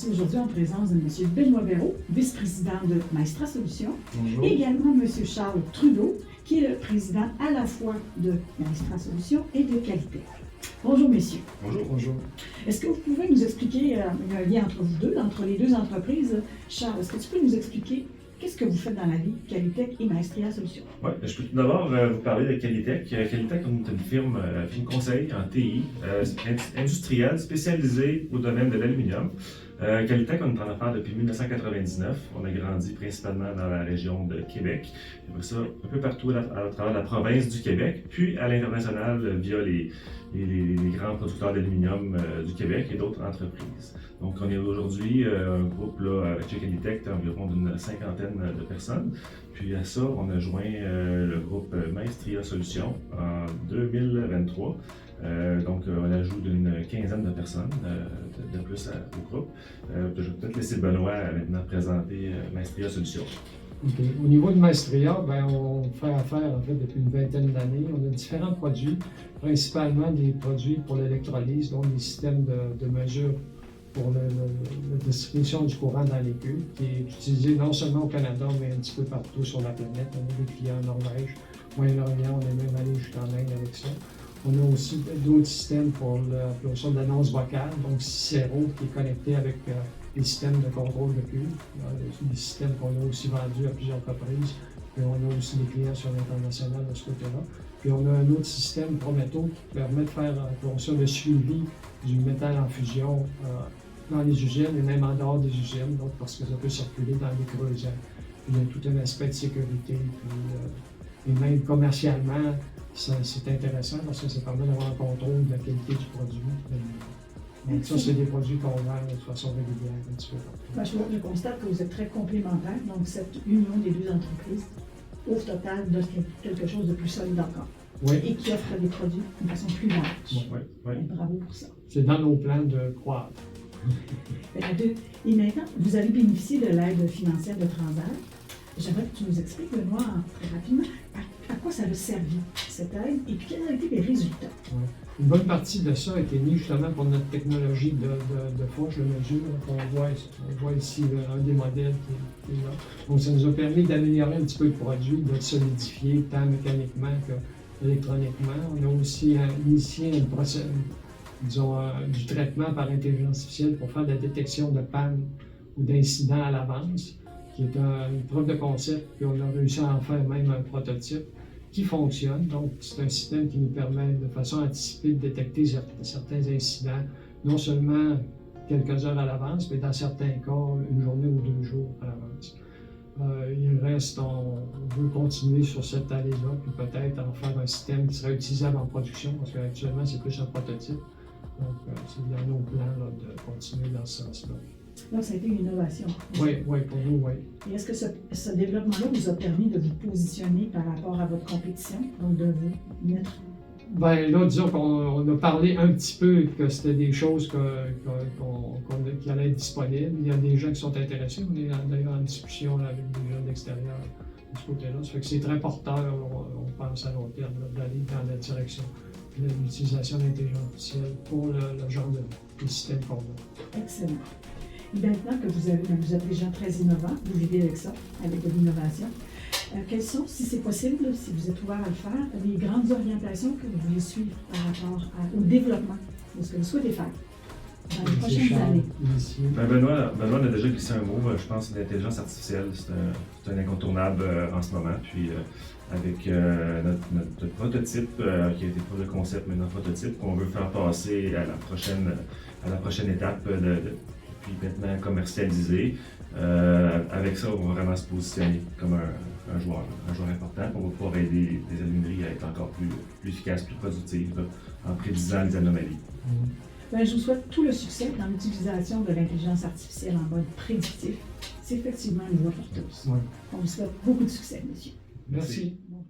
suis aujourd'hui en présence de M. Benoît Béraud, vice-président de Maestra Solutions. Bonjour. Et également M. Charles Trudeau, qui est le président à la fois de Maestra Solutions et de Qualitech. Bonjour, messieurs. Bonjour. Bonjour. Est-ce que vous pouvez nous expliquer, il y a un lien entre vous deux, entre les deux entreprises. Charles, est-ce que tu peux nous expliquer qu'est-ce que vous faites dans la vie, Qualitech et Maestria Solutions? Oui, je peux tout d'abord vous parler de Qualitech. Qualitech, on est une firme conseil en TI, industrielle, spécialisée au domaine de l'aluminium. Qualitech, on est en affaires depuis 1999. On a grandi principalement dans la région de Québec. Et après ça, un peu partout à travers la province du Québec, puis à l'international via les grands producteurs d'aluminium du Québec et d'autres entreprises. Donc, on est aujourd'hui un groupe là, chez Qualitech d'environ d'une cinquantaine de personnes. Puis à ça, on a joint le groupe Maestria Solutions en 2023. Donc, on ajoute d'une quinzaine de personnes de plus au groupe. Je vais peut-être laisser Benoît maintenant présenter Maestria Solutions. Okay. Au niveau de Maestria, on fait affaire en fait depuis une vingtaine d'années. On a différents produits, principalement des produits pour l'électrolyse, donc des systèmes de mesure pour la distribution du courant dans les cuves, qui est utilisé non seulement au Canada, mais un petit peu partout sur la planète. On a des clients en Norvège, Moyen-Orient, on est même allé jusqu'en Inde avec ça. On a aussi d'autres systèmes pour l'option d'annonce vocale, donc Cicero, qui est connecté avec les systèmes de contrôle de cuve. Des systèmes qu'on a aussi vendus à plusieurs entreprises. Puis on a aussi des clients sur l'international de ce côté-là. Puis on a un autre système, Prometto, qui permet de faire le suivi du métal en fusion dans les usines et même en dehors des usines, donc parce que ça peut circuler dans les creusets. Puis il y a tout un aspect de sécurité. Puis, et même commercialement, c'est intéressant parce que ça permet d'avoir un contrôle de la qualité du produit. Donc ça, c'est des produits qu'on vend de façon régulière un petit peu partout. Je constate que vous êtes très complémentaires, donc cette union des deux entreprises, au total, donne quelque chose de plus solide encore. Oui. Et qui offre des produits d'une façon plus large. Oui, oui. Bravo pour ça. C'est dans nos plans de croître. Et maintenant, vous avez bénéficié de l'aide financière de Transal. J'aimerais que tu nous expliques, Benoît, très rapidement, à quoi ça a servi, cette aide, et puis quels ont été les résultats. Ouais. Une bonne partie de ça a été mise justement pour notre technologie de fourche de mesure. On voit ici un des modèles qui est là. Donc, ça nous a permis d'améliorer un petit peu le produit, de le solidifier tant mécaniquement qu'électroniquement. On a aussi initié du traitement par intelligence artificielle pour faire de la détection de panne ou d'incidents à l'avance, qui est une preuve de concept, puis on a réussi à en faire même un prototype qui fonctionne. Donc, c'est un système qui nous permet de façon anticipée de détecter certains incidents, non seulement quelques heures à l'avance, mais dans certains cas, une journée ou 2 jours à l'avance. Il reste, on veut continuer sur cette allée-là, puis peut-être en faire un système qui sera utilisable en production, parce qu'actuellement, c'est plus un prototype. Donc, c'est dans nos plans là, de continuer dans ce sens-là. Donc, ça a été une innovation. Oui, pour nous, oui. Et est-ce que ce développement-là vous a permis de vous positionner par rapport à votre compétition, donc de vous mettre... Bien là, disons qu'on a parlé un petit peu que c'était des choses qui allaient être disponibles. Il y a des gens qui sont intéressés. On est d'ailleurs en discussion là, avec des gens de l'extérieur de ce côté-là. Ça fait que c'est très porteur, on pense à long terme, d'aller dans la direction de l'utilisation de l'intelligence artificielle pour le genre de système qu'on a. Excellent. Et maintenant que vous êtes des gens très innovants, vous vivez avec ça, avec de l'innovation. Quelles sont, si c'est possible, si vous êtes ouvert à le faire, les grandes orientations que vous voulez suivre par rapport au développement de ce que vous souhaitez faire dans les prochaines années? Benoît a déjà glissé un mot. Je pense que l'intelligence artificielle, c'est un incontournable en ce moment. Puis avec notre prototype, qui a été pour le concept, mais notre prototype, qu'on veut faire passer à la prochaine étape puis maintenant commercialisé. Avec ça, on va vraiment se positionner comme un joueur important. On va pouvoir aider les alumineries à être encore plus efficaces, plus productives, en prédisant les anomalies. Bien, je vous souhaite tout le succès dans l'utilisation de l'intelligence artificielle en mode prédictif. C'est effectivement une voie porteuse. Ouais. On vous souhaite beaucoup de succès, monsieur. Merci. Bon.